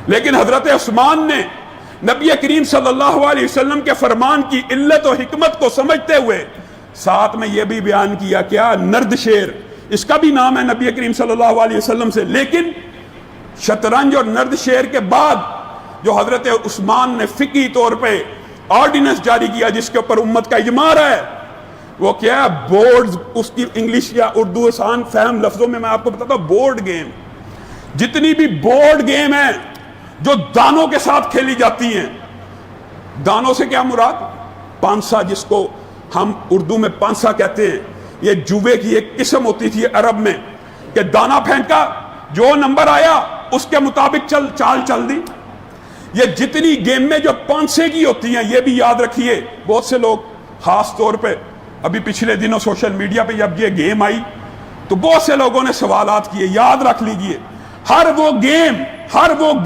لیکن حضرت عثمان نے نبی کریم صلی اللہ علیہ وسلم کے فرمان کی علت و حکمت کو سمجھتے ہوئے ساتھ میں یہ بھی بیان کیا، کیا نرد شیر، اس کا بھی نام ہے نبی کریم صلی اللہ علیہ وسلم سے، لیکن شطرنج اور نرد شیر کے بعد جو حضرت عثمان نے فقہی طور پہ آرڈیننس جاری کیا جس کے اوپر امت کا اجماع ہے، وہ کیا ہے؟ بورڈز، اس کی انگلش یا اردو آسان فہم لفظوں میں آپ کو بتاتا ہوں، بورڈ گیم۔ جتنی بھی بورڈ گیم ہیں جو دانوں کے ساتھ کھیلی جاتی ہیں، دانوں سے کیا مراد؟ پانسا، جس کو ہم اردو میں پانسا کہتے ہیں، یہ جوے کی ایک قسم ہوتی تھی عرب میں کہ دانا پھینکا، جو نمبر آیا اس کے مطابق چال چل دی۔ یہ جتنی گیم میں جو پانسے کی ہوتی ہیں، یہ بھی یاد رکھیے، بہت سے لوگ خاص طور پہ ابھی پچھلے دنوں سوشل میڈیا پہ جب یہ گیم آئی تو بہت سے لوگوں نے سوالات کیے، یاد رکھ لیجئے، ہر وہ گیم